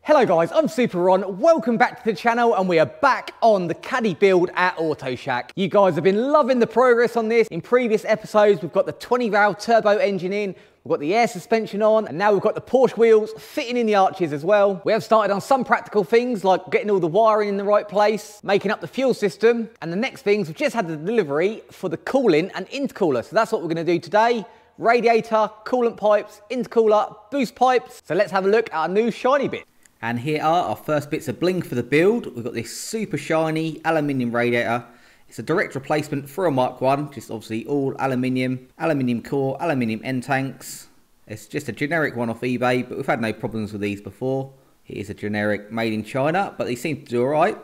Hello guys, I'm Super Ron, welcome back to the channel and we are back on the Caddy build at Autoshack. You guys have been loving the progress on this. In previous episodes we've got the 20 valve turbo engine in, we've got the air suspension on, and now we've got the Porsche wheels fitting in the arches as well. We have started on some practical things like getting all the wiring in the right place, making up the fuel system, and the next things, we've just had the delivery for the cooling and intercooler. So that's what we're going to do today. Radiator, coolant pipes, intercooler, boost pipes. So let's have a look at our new shiny bit. And here are our first bits of bling for the build. We've got this super shiny aluminium radiator. It's a direct replacement for a Mk1, just obviously all aluminium, aluminium core, aluminium end tanks. It's just a generic one off eBay, but we've had no problems with these before. It is a generic made in China, but they seem to do alright,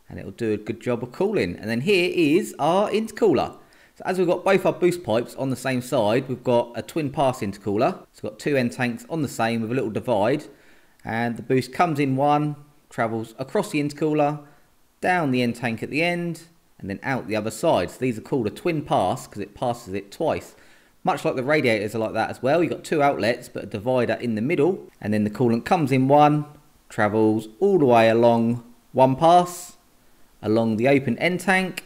and it'll do a good job of cooling. And then here is our intercooler. So as we've got both our boost pipes on the same side, we've got a twin pass intercooler. So we've got two end tanks on the same with a little divide. And the boost comes in one, travels across the intercooler, down the end tank at the end, and then out the other side. So these are called a twin pass because it passes it twice. Much like the radiators are like that as well. You've got two outlets but a divider in the middle. And then the coolant comes in one, travels all the way along one pass, along the open end tank,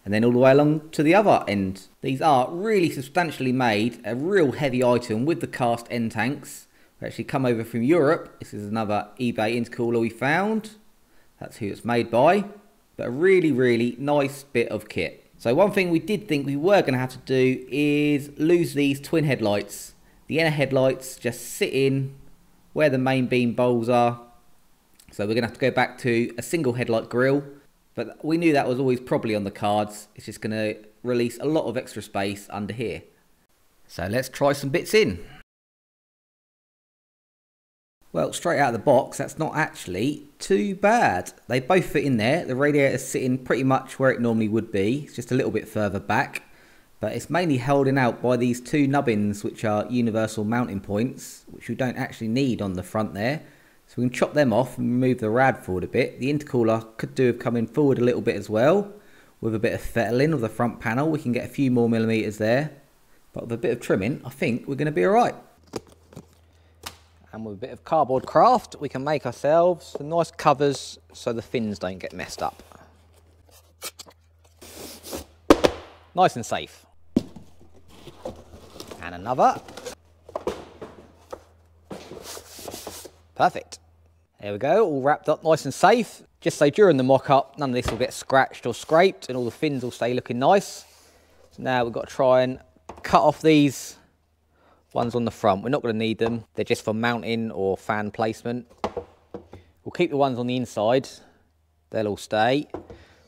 and then all the way along to the other end. These are really substantially made, a real heavy item with the cast end tanks. Actually come over from Europe. This is another eBay intercooler we found. That's who it's made by. But a really nice bit of kit. So one thing we did think we were going to have to do is lose these twin headlights. The inner headlights just sit in where the main beam bowls are. So we're going to have to go back to a single headlight grille. But we knew that was always probably on the cards. It's just going to release a lot of extra space under here. So let's try some bits in. Well, straight out of the box, that's not actually too bad. They both fit in there. The radiator's sitting pretty much where it normally would be. It's just a little bit further back. But it's mainly holding out by these two nubbins, which are universal mounting points, which we don't actually need on the front there. So we can chop them off and move the rad forward a bit. The intercooler could do with coming forward a little bit as well. With a bit of fettling of the front panel, we can get a few more millimetres there. But with a bit of trimming, I think we're going to be alright. And with a bit of cardboard craft, we can make ourselves some nice covers so the fins don't get messed up. Nice and safe. And another. Perfect. There we go, all wrapped up nice and safe. Just so during the mock-up, none of this will get scratched or scraped and all the fins will stay looking nice. So now we've got to try and cut off these ones on the front. We're not going to need them. They're just for mounting or fan placement. We'll keep the ones on the inside. They'll all stay.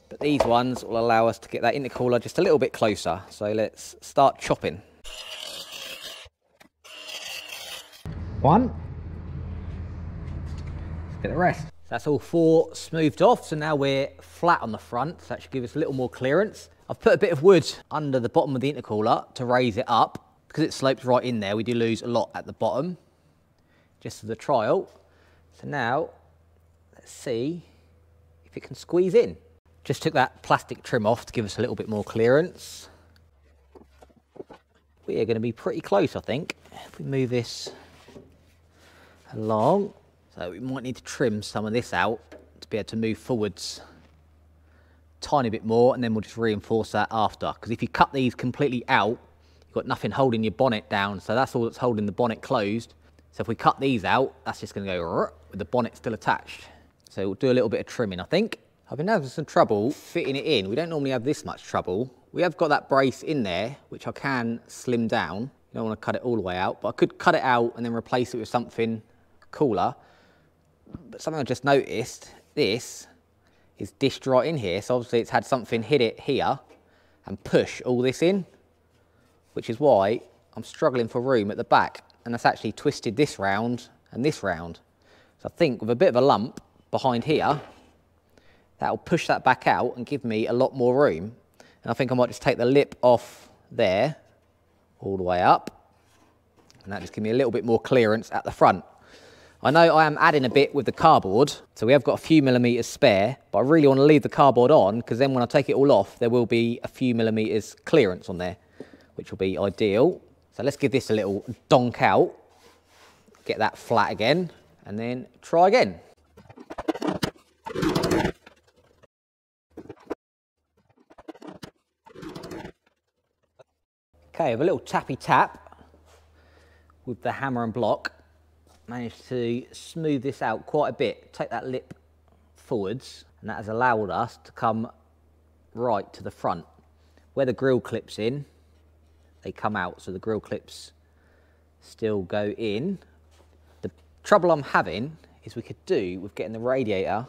But these ones will allow us to get that intercooler just a little bit closer. So let's start chopping. One. Let's get the rest. That's all four smoothed off. So now we're flat on the front. So that should give us a little more clearance. I've put a bit of wood under the bottom of the intercooler to raise it up. Because it slopes right in there, we do lose a lot at the bottom, just as a trial. So now, let's see if it can squeeze in. Just took that plastic trim off to give us a little bit more clearance. We are going to be pretty close, I think, if we move this along. So we might need to trim some of this out to be able to move forwards a tiny bit more, and then we'll just reinforce that after. Because if you cut these completely out, got nothing holding your bonnet down, so that's all that's holding the bonnet closed. So if we cut these out, that's just going to go with the bonnet still attached. So we'll do a little bit of trimming, I think. I've been having some trouble fitting it in. We don't normally have this much trouble. We have got that brace in there, which I can slim down. You don't want to cut it all the way out, but I could cut it out and then replace it with something cooler. But something I just noticed, this is dished right in here. So obviously it's had something hit it here and push all this in, which is why I'm struggling for room at the back. And that's actually twisted this round and this round. So I think with a bit of a lump behind here, that'll push that back out and give me a lot more room. And I think I might just take the lip off there, all the way up. And that just gives me a little bit more clearance at the front. I know I am adding a bit with the cardboard, so we have got a few millimetres spare, but I really want to leave the cardboard on, because then when I take it all off, there will be a few millimetres clearance on there, which will be ideal. So let's give this a little donk out, get that flat again, and then try again. Okay, with a little tappy tap with the hammer and block, managed to smooth this out quite a bit, take that lip forwards, and that has allowed us to come right to the front. Where the grill clips in, they come out, so the grill clips still go in. The trouble I'm having is we could do with getting the radiator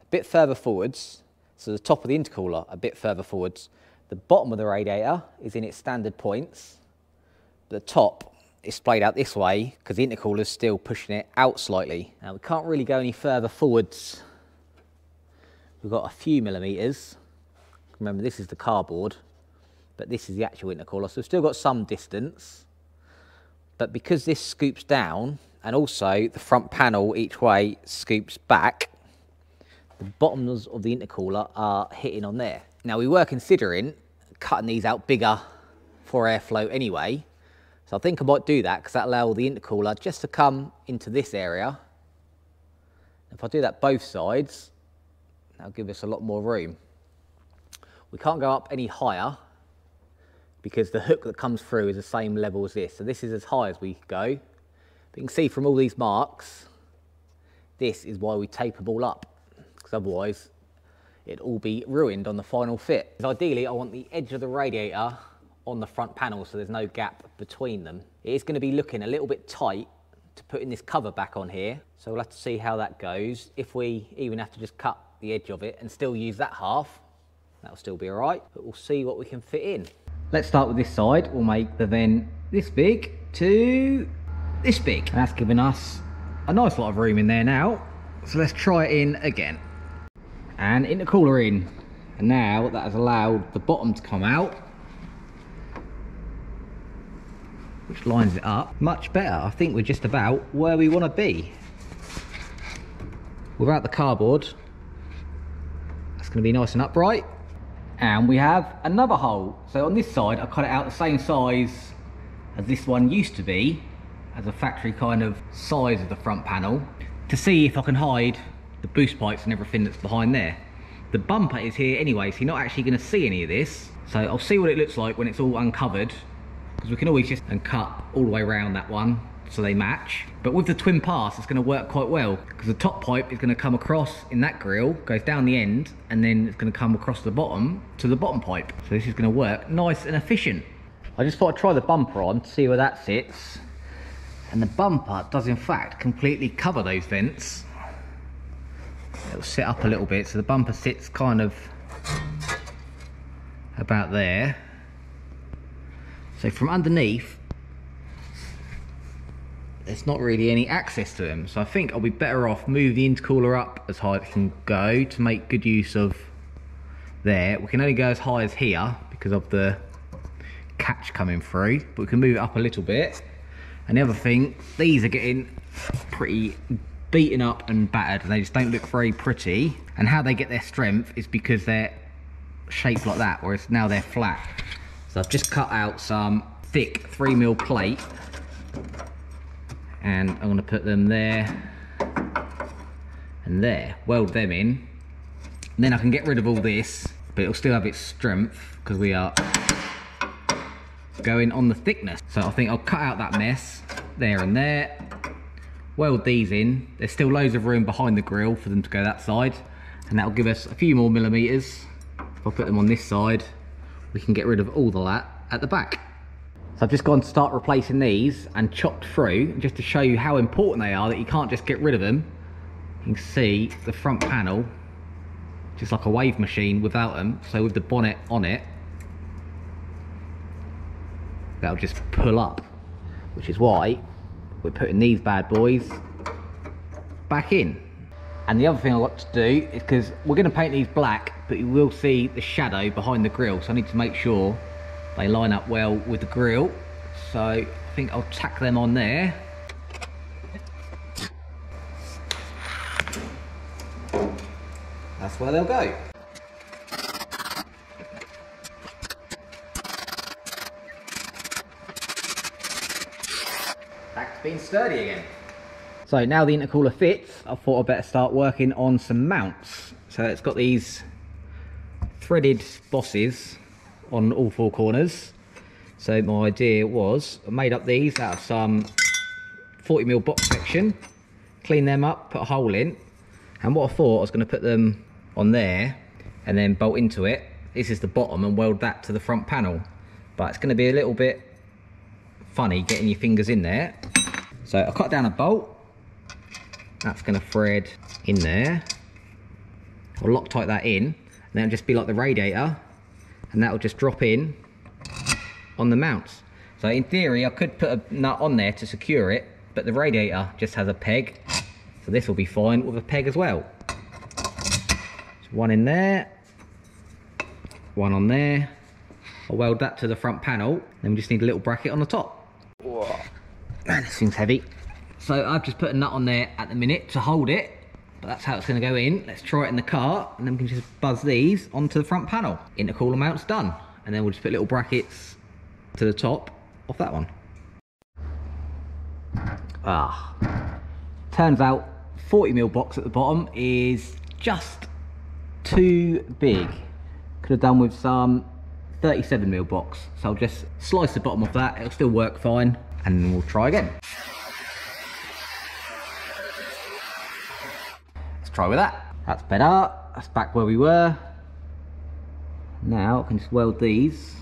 a bit further forwards, so the top of the intercooler a bit further forwards. The bottom of the radiator is in its standard points. The top is splayed out this way because the intercooler is still pushing it out slightly. Now we can't really go any further forwards. We've got a few millimeters. Remember, this is the cardboard, but this is the actual intercooler, so we've still got some distance. But because this scoops down, and also the front panel each way scoops back, the bottoms of the intercooler are hitting on there. Now we were considering cutting these out bigger for airflow anyway, so I think I might do that because that allows the intercooler just to come into this area. If I do that both sides, that'll give us a lot more room. We can't go up any higher because the hook that comes through is the same level as this, so this is as high as we go. But you can see from all these marks, this is why we tape them all up, because otherwise it'd all be ruined on the final fit. Ideally, I want the edge of the radiator on the front panel so there's no gap between them. It is going to be looking a little bit tight to putting this cover back on here, so we'll have to see how that goes. If we even have to just cut the edge of it and still use that half, that'll still be all right, but we'll see what we can fit in. Let's start with this side. We'll make the vent this big to this big. And that's giving us a nice lot of room in there now. So let's try it in again. And intercooler in. And now that has allowed the bottom to come out, which lines it up much better. I think we're just about where we want to be. Without the cardboard, that's going to be nice and upright. And we have another hole. So on this side, I cut it out the same size as this one used to be, as a factory kind of size of the front panel, to see if I can hide the boost pipes and everything that's behind there. The bumper is here anyway, so you're not actually going to see any of this. So I'll see what it looks like when it's all uncovered, because we can always just cut all the way around that one so they match. But with the twin pass, it's going to work quite well, because the top pipe is going to come across in that grill, goes down the end, and then it's going to come across the bottom to the bottom pipe. So this is going to work nice and efficient. I just thought I'd try the bumper on to see where that sits. And the bumper does in fact completely cover those vents. It'll sit up a little bit, so the bumper sits kind of about there. So from underneath, there's not really any access to them. So I think I'll be better off move the intercooler up as high as it can go to make good use of there. We can only go as high as here because of the catch coming through, but we can move it up a little bit. And the other thing, these are getting pretty beaten up and battered, and they just don't look very pretty. And how they get their strength is because they're shaped like that, whereas now they're flat. So I've just cut out some thick 3mm plate, and I'm going to put them there and there, weld them in, and then I can get rid of all this, but it'll still have its strength because we are going on the thickness. So I think I'll cut out that mess there and there, weld these in. There's still loads of room behind the grill for them to go that side, and that'll give us a few more millimeters. If I put them on this side, we can get rid of all of that at the back. So I've just gone to start replacing these and chopped through, just to show you how important they are, that you can't just get rid of them. You can see the front panel, just like a wave machine without them. So with the bonnet on it, that'll just pull up, which is why we're putting these bad boys back in. And the other thing I've got to do is, because we're going to paint these black, but you will see the shadow behind the grill, so I need to make sure they line up well with the grill. So I think I'll tack them on there. That's where they'll go. Back to being sturdy again. So now the intercooler fits, I thought I'd better start working on some mounts. So it's got these threaded bosses on all four corners. So my idea was, I made up these out of some 40mm box section, clean them up, put a hole in, and what I thought, I was going to put them on there and then bolt into it. This is the bottom, and weld that to the front panel. But it's going to be a little bit funny getting your fingers in there. So I cut down a bolt. That's going to thread in there. I'll Loctite that in, and then it'll just be like the radiator, and that will just drop in on the mounts. So in theory, I could put a nut on there to secure it, but the radiator just has a peg, so this will be fine with a peg as well. So one in there, one on there. I'll weld that to the front panel, then we just need a little bracket on the top. Whoa. Man, this thing's heavy. So I've just put a nut on there at the minute to hold it, but that's how it's going to go in. Let's try it in the car, and then we can just buzz these onto the front panel. Intercooler mount's done, and then we'll just put little brackets to the top of that one. Turns out 40mm box at the bottom is just too big. Could have done with some 37mm box. So I'll just slice the bottom of that, it'll still work fine, and then we'll try again. Let's try with that. That's better, that's back where we were. Now I can just weld these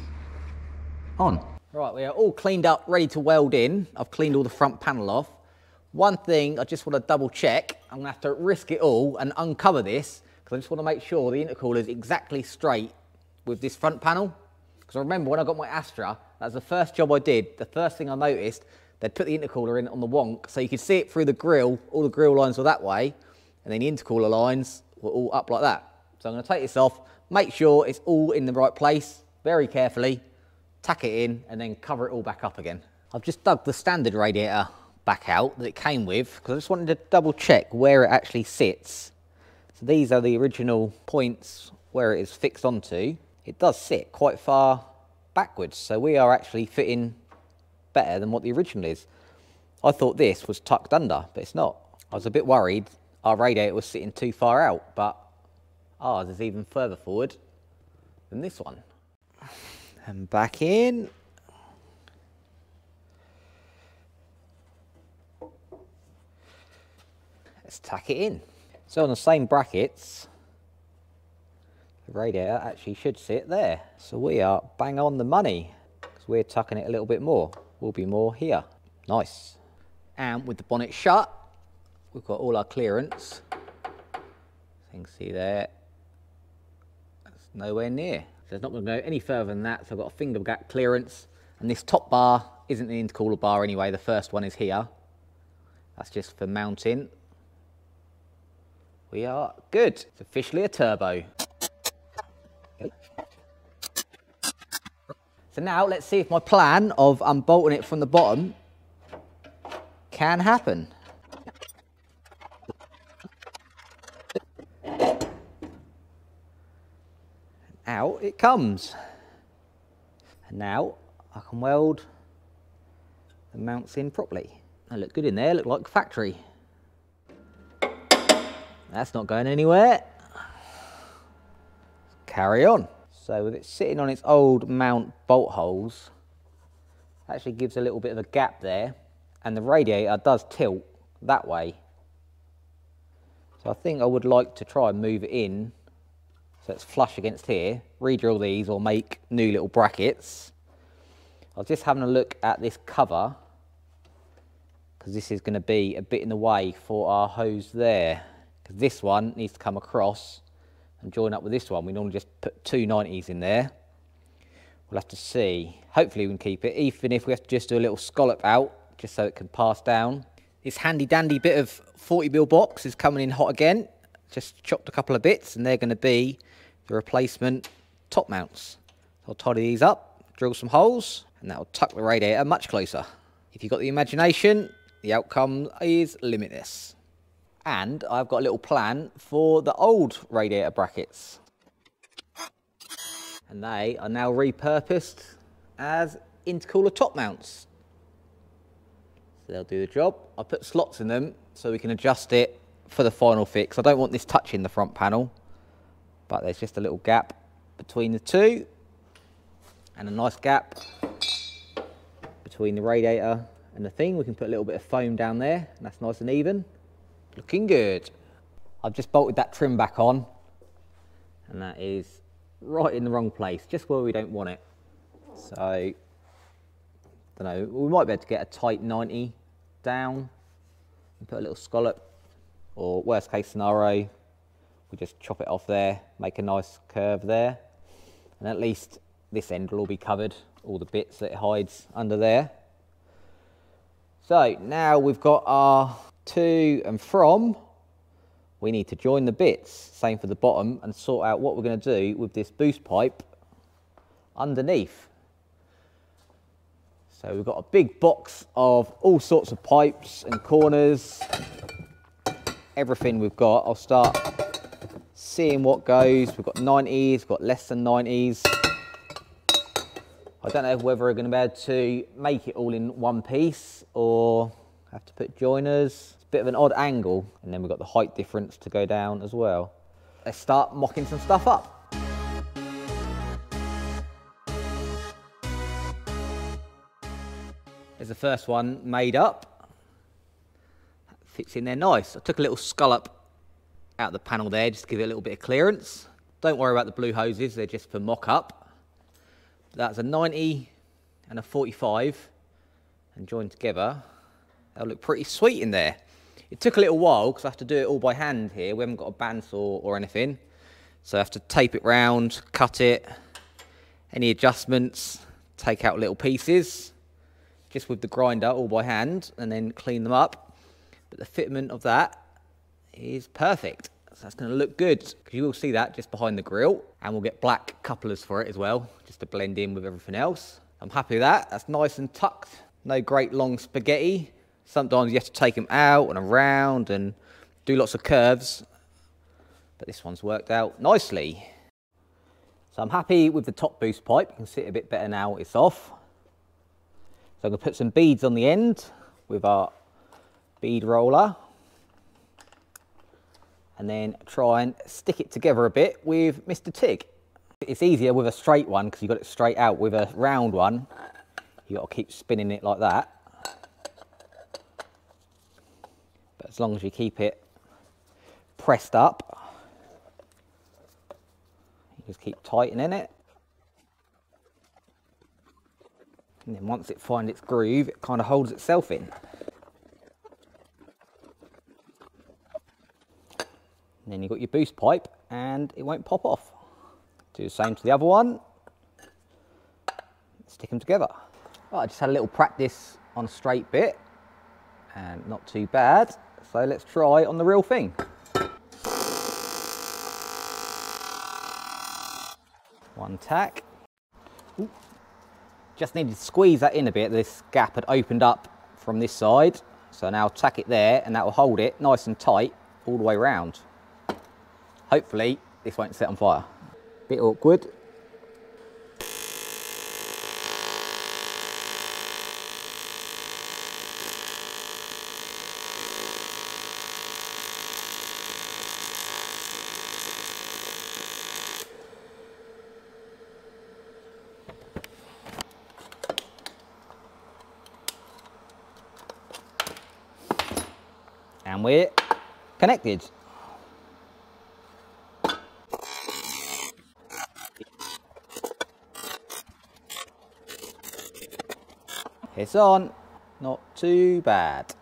on. Right, we are all cleaned up, ready to weld in. I've cleaned all the front panel off. One thing I just want to double check, I'm gonna have to risk it all and uncover this, because I just want to make sure the intercooler is exactly straight with this front panel. Because I remember when I got my Astra, that was the first job I did. The first thing I noticed, they'd put the intercooler in on the wonk, so you could see it through the grill. All the grill lines were that way, and then the intercooler lines were all up like that. So I'm going to take this off, make sure it's all in the right place, very carefully, tack it in, and then cover it all back up again. I've just dug the standard radiator back out that it came with, because I just wanted to double check where it actually sits. So these are the original points where it is fixed onto. It does sit quite far backwards, so we are actually fitting better than what the original is. I thought this was tucked under, but it's not. I was a bit worried our radiator was sitting too far out, but ours is even further forward than this one. And back in. Let's tack it in. So on the same brackets, the radiator actually should sit there. So we are bang on the money, because we're tucking it a little bit more. We'll be more here. Nice. And with the bonnet shut, we've got all our clearance. So you can see there, that's nowhere near. So it's not going to go any further than that. So I've got a finger gap clearance. And this top bar isn't an intercooler bar anyway. The first one is here. That's just for mounting. We are good. It's officially a turbo. So now let's see if my plan of unbolting it from the bottom can happen. Out it comes. And now I can weld the mounts in properly. They look good in there, look like factory. That's not going anywhere. Carry on. So with it sitting on its old mount bolt holes, actually gives a little bit of a gap there, and the radiator does tilt that way. So I think I would like to try and move it in so it's flush against here, re-drill these or make new little brackets. I was just having a look at this cover, because this is going to be a bit in the way for our hose there. Because this one needs to come across and join up with this one. We normally just put two 90s in there. We'll have to see. Hopefully we can keep it, even if we have to just do a little scallop out, just so it can pass down. This handy dandy bit of 40mm box is coming in hot again. Just chopped a couple of bits, and they're going to be the replacement top mounts. So I'll tidy these up, drill some holes, and that'll tuck the radiator much closer. If you've got the imagination, the outcome is limitless. And I've got a little plan for the old radiator brackets. And they are now repurposed as intercooler top mounts. So they'll do the job. I put slots in them so we can adjust it for the final fix. I don't want this touching the front panel, but there's just a little gap between the two, and a nice gap between the radiator and the thing. We can put a little bit of foam down there, and that's nice and even. Looking good. I've just bolted that trim back on, and that is right in the wrong place, just where we don't want it. So, I don't know, we might be able to get a tight 90 down and put a little scallop, or worst case scenario, we just chop it off there, make a nice curve there, and at least this end will all be covered, all the bits that it hides under there. So now we've got our to and from, we need to join the bits, same for the bottom, and sort out what we're going to do with this boost pipe underneath. So we've got a big box of all sorts of pipes and corners, everything we've got. I'll start seeing what goes. We've got 90s, we've got less than 90s. I don't know whether we're going to be able to make it all in one piece or have to put joiners. It's a bit of an odd angle, and then we've got the height difference to go down as well. Let's start mocking some stuff up. There's the first one made up. That fits in there nice. I took a little scallop out the panel there just to give it a little bit of clearance. Don't worry about the blue hoses, they're just for mock up. That's a 90 and a 45, and joined together, they'll look pretty sweet in there. It took a little while because I have to do it all by hand here. We haven't got a bandsaw or anything. So I have to tape it round, cut it, any adjustments, take out little pieces, just with the grinder all by hand, and then clean them up. But the fitment of that is perfect. So that's going to look good, because you will see that just behind the grill, and we'll get black couplers for it as well, just to blend in with everything else. I'm happy with that. That's nice and tucked. No great long spaghetti. Sometimes you have to take them out and around and do lots of curves, but this one's worked out nicely. So I'm happy with the top boost pipe. You can see it a bit better now it's off. So I'm going to put some beads on the end with our bead roller, and then try and stick it together a bit with Mr. TIG. It's easier with a straight one because you've got it straight out. With a round one, you've got to keep spinning it like that. But as long as you keep it pressed up, you just keep tightening it. And then once it finds its groove, it kind of holds itself in. And then you've got your boost pipe and it won't pop off. Do the same to the other one. Stick them together. Well, I just had a little practice on a straight bit and not too bad. So let's try on the real thing. One tack. Ooh. Just needed to squeeze that in a bit. This gap had opened up from this side. So now I'll tack it there, and that will hold it nice and tight all the way around. Hopefully this won't set on fire. Bit awkward. And we're connected. It's on, not too bad.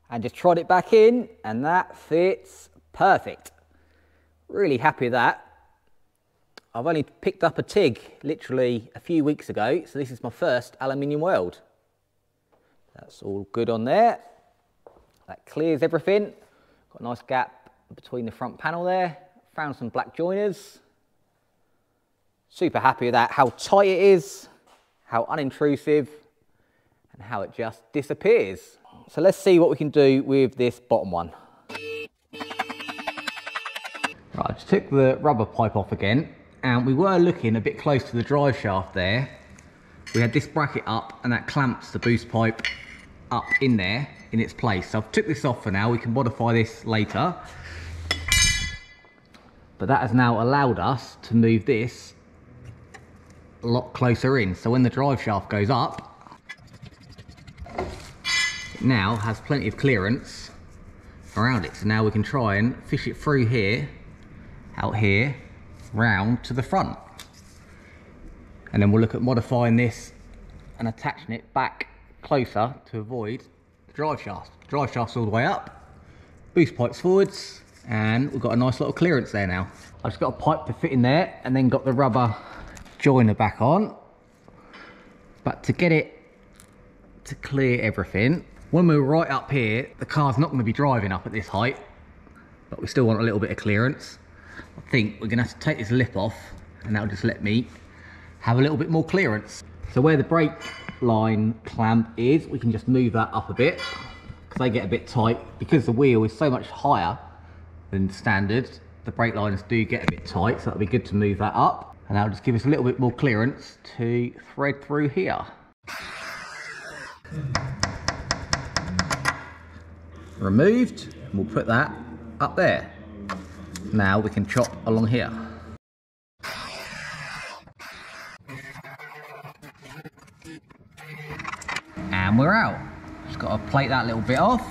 And just trod it back in, and that fits perfect. Really happy with that. I've only picked up a TIG literally a few weeks ago, so this is my first aluminium weld. That's all good on there. That clears everything. Got a nice gap between the front panel there. Found some black joiners. Super happy with that, how tight it is, how unintrusive, and how it just disappears. So let's see what we can do with this bottom one. Right, I just took the rubber pipe off again, and we were looking a bit close to the drive shaft there. We had this bracket up, and that clamps the boost pipe up in there, in its place. So I've took this off for now. We can modify this later. But that has now allowed us to move this a lot closer in. So when the drive shaft goes up, now has plenty of clearance around it. So now we can try and fish it through here, out here, round to the front. And then we'll look at modifying this and attaching it back closer to avoid the drive shaft. Drive shaft's all the way up, boost pipes forwards, and we've got a nice little clearance there now. I've just got a pipe to fit in there and then got the rubber joiner back on. But to get it to clear everything, when we're right up here, the car's not going to be driving up at this height, but we still want a little bit of clearance. I think we're going to have to take this lip off, and that'll just let me have a little bit more clearance. So where the brake line clamp is, we can just move that up a bit, because they get a bit tight. Because the wheel is so much higher than standard, the brake lines do get a bit tight, so that'll be good to move that up. And that'll just give us a little bit more clearance to thread through here. Removed, and we'll put that up there. Now we can chop along here. And we're out. Just got to plate that little bit off.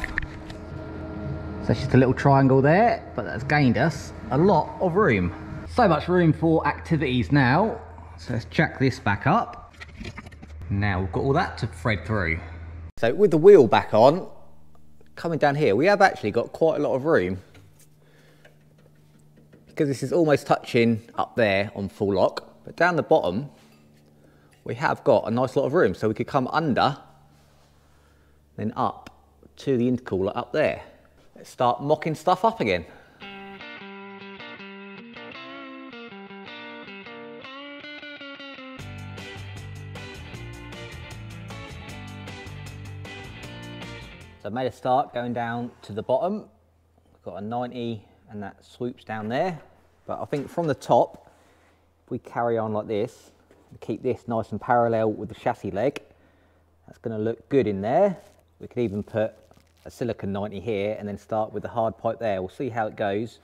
So it's just a little triangle there, but that's gained us a lot of room. So much room for activities now. So let's jack this back up. Now we've got all that to thread through. So with the wheel back on, coming down here, we have actually got quite a lot of room, because this is almost touching up there on full lock, but down the bottom we have got a nice lot of room, so we could come under, then up to the intercooler up there. Let's start mocking stuff up again. So I made a start going down to the bottom. I've got a 90 and that swoops down there. But I think from the top, if we carry on like this, and keep this nice and parallel with the chassis leg, that's going to look good in there. We could even put a silicone 90 here and then start with the hard pipe there. We'll see how it goes.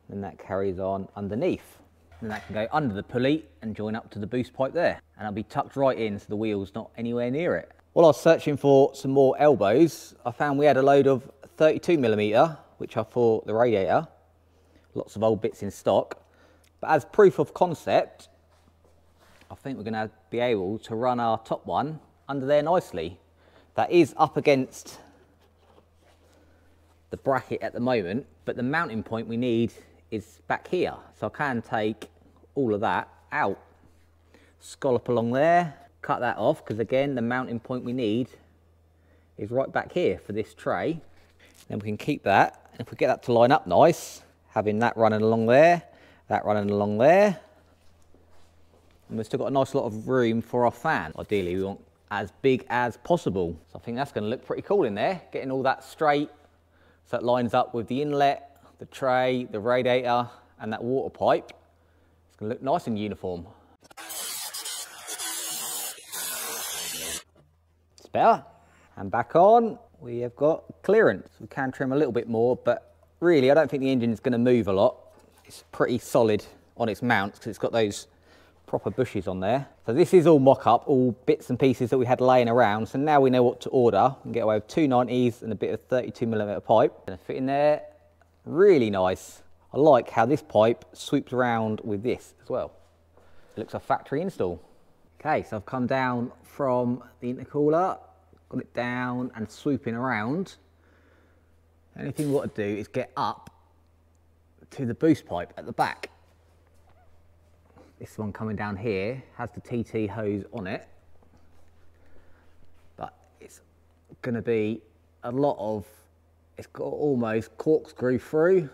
And that carries on underneath. And that can go under the pulley and join up to the boost pipe there. And it'll be tucked right in so the wheel's not anywhere near it. While I was searching for some more elbows, I found we had a load of 32mm, which are for the radiator. Lots of old bits in stock. But as proof of concept, I think we're going to be able to run our top one under there nicely. That is up against the bracket at the moment, but the mounting point we need is back here. So I can take all of that out, scallop along there, cut that off, because again, the mounting point we need is right back here for this tray. Then we can keep that, and if we get that to line up nice, having that running along there, that running along there, and we've still got a nice lot of room for our fan. Ideally, we want as big as possible. So I think that's going to look pretty cool in there, getting all that straight so it lines up with the inlet, the tray, the radiator, and that water pipe. It's going to look nice and uniform. Better. And back on, we have got clearance. We can trim a little bit more, but really I don't think the engine is going to move a lot. It's pretty solid on its mounts because it's got those proper bushes on there. So this is all mock-up, all bits and pieces that we had laying around. So now we know what to order. We can get away with two 90s and a bit of 32mm pipe. Gonna fit in there, really nice. I like how this pipe swoops around with this as well. It looks a factory install. Okay, so I've come down from the intercooler, got it down and swooping around. The only thing we want to do is get up to the boost pipe at the back. This one coming down here has the TT hose on it, but it's going to be a lot of, it's got almost corkscrew through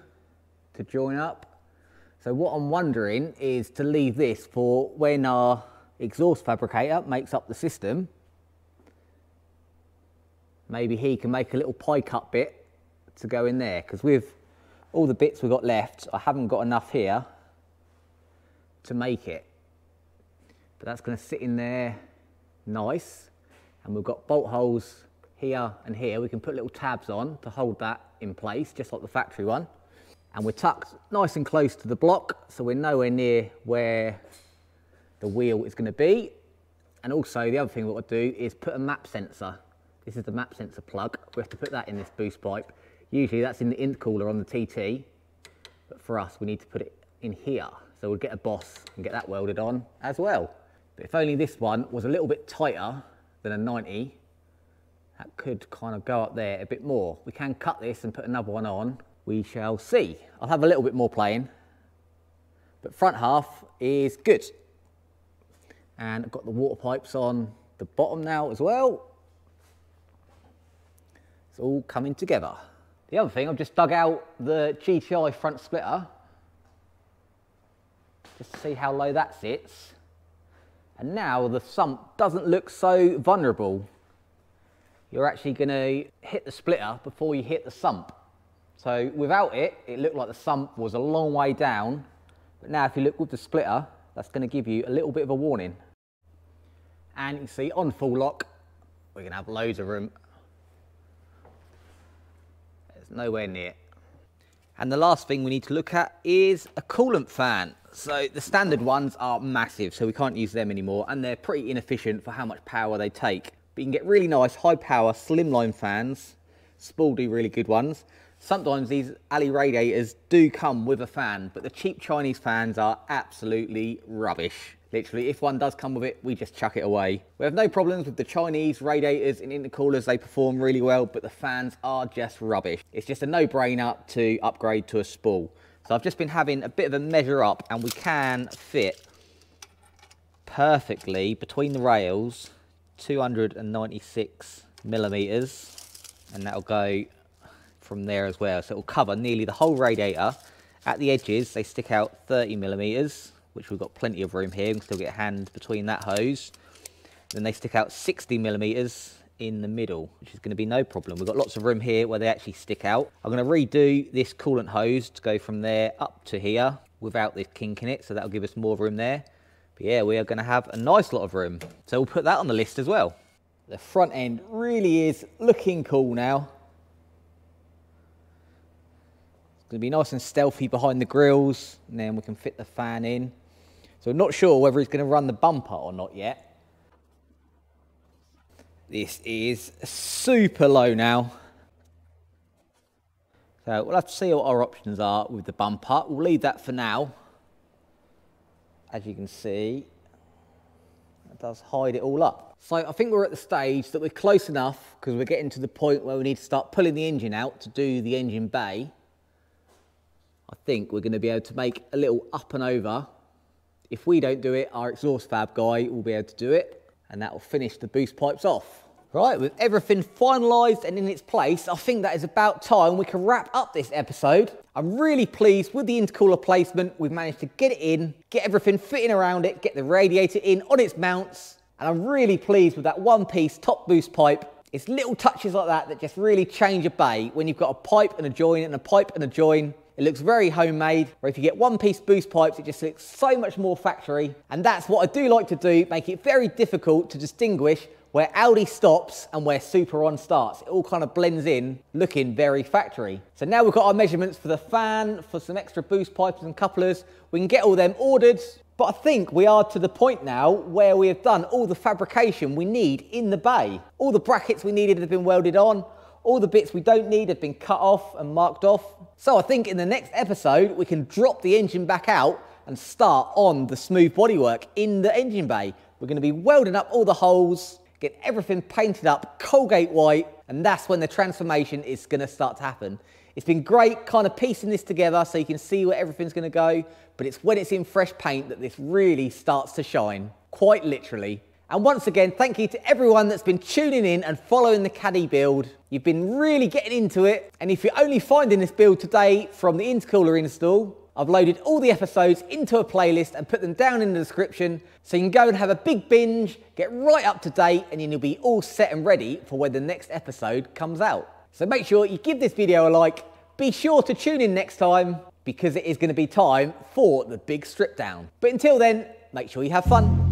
to join up. So what I'm wondering is to leave this for when our exhaust fabricator makes up the system. Maybe he can make a little pie cut bit to go in there, because with all the bits we've got left, I haven't got enough here to make it. But that's going to sit in there nice, and we've got bolt holes here and here. We can put little tabs on to hold that in place, just like the factory one. And we're tucked nice and close to the block, so we're nowhere near where the wheel is going to be. And also the other thing we've got to do is put a map sensor This is the map sensor plug. We have to put that in this boost pipe. Usually that's in the intercooler on the TT, but for us, we need to put it in here. So we'll get a boss and get that welded on as well. But if only this one was a little bit tighter than a 90, that could kind of go up there a bit more. We can cut this and put another one on. We shall see. I'll have a little bit more playing, but front half is good. And I've got the water pipes on the bottom now as well. It's all coming together. The other thing, I've just dug out the GTI front splitter, just to see how low that sits. And now the sump doesn't look so vulnerable. You're actually going to hit the splitter before you hit the sump. So without it, it looked like the sump was a long way down. But now if you look with the splitter, that's going to give you a little bit of a warning. And you can see on full lock, we're going to have loads of room. There's nowhere near. And the last thing we need to look at is a coolant fan. So the standard ones are massive, so we can't use them anymore, and they're pretty inefficient for how much power they take. But you can get really nice high power slimline fans. Spaldy really good ones. Sometimes these alley radiators do come with a fan, but the cheap Chinese fans are absolutely rubbish. Literally, if one does come with it, we just chuck it away. We have no problems with the Chinese radiators and intercoolers. They perform really well, but the fans are just rubbish. It's just a no-brainer to upgrade to a spool. So I've just been having a bit of a measure up, and we can fit perfectly between the rails 296 millimeters, and that'll go from there as well. So it will cover nearly the whole radiator. At the edges, they stick out 30 millimeters, which we've got plenty of room here. We can still get a hand between that hose. Then they stick out 60 millimeters in the middle, which is going to be no problem. We've got lots of room here where they actually stick out. I'm going to redo this coolant hose to go from there up to here without this kink in it, so that'll give us more room there. But yeah, we are going to have a nice lot of room. So we'll put that on the list as well. The front end really is looking cool now. It's going to be nice and stealthy behind the grills, and then we can fit the fan in. So I'm not sure whether he's going to run the bumper or not yet. This is super low now. So we'll have to see what our options are with the bumper. We'll leave that for now. As you can see, it does hide it all up. So I think we're at the stage that we're close enough, because we're getting to the point where we need to start pulling the engine out to do the engine bay. I think we're going to be able to make a little up and over. If we don't do it, our exhaust fab guy will be able to do it, and that will finish the boost pipes off. Right, with everything finalised and in its place, I think that is about time we can wrap up this episode. I'm really pleased with the intercooler placement. We've managed to get it in, get everything fitting around it, get the radiator in on its mounts, and I'm really pleased with that one-piece top boost pipe. It's little touches like that that just really change a bay when you've got a pipe and a join and a pipe and a join. It looks very homemade, or if you get one-piece boost pipes, it just looks so much more factory. And that's what I do like to do, make it very difficult to distinguish where Audi stops and where Super On starts. It all kind of blends in, looking very factory. So now we've got our measurements for the fan, for some extra boost pipes and couplers. We can get all them ordered. But I think we are to the point now where we have done all the fabrication we need in the bay. All the brackets we needed have been welded on. All the bits we don't need have been cut off and marked off. So I think in the next episode, we can drop the engine back out and start on the smooth bodywork in the engine bay. We're going to be welding up all the holes, get everything painted up, Colgate white, and that's when the transformation is going to start to happen. It's been great kind of piecing this together so you can see where everything's going to go, but it's when it's in fresh paint that this really starts to shine, quite literally. And once again, thank you to everyone that's been tuning in and following the Caddy build. You've been really getting into it. And if you're only finding this build today from the intercooler install, I've loaded all the episodes into a playlist and put them down in the description, so you can go and have a big binge, get right up to date, and then you'll be all set and ready for when the next episode comes out. So make sure you give this video a like. Be sure to tune in next time, because it is going to be time for the big strip down. But until then, make sure you have fun.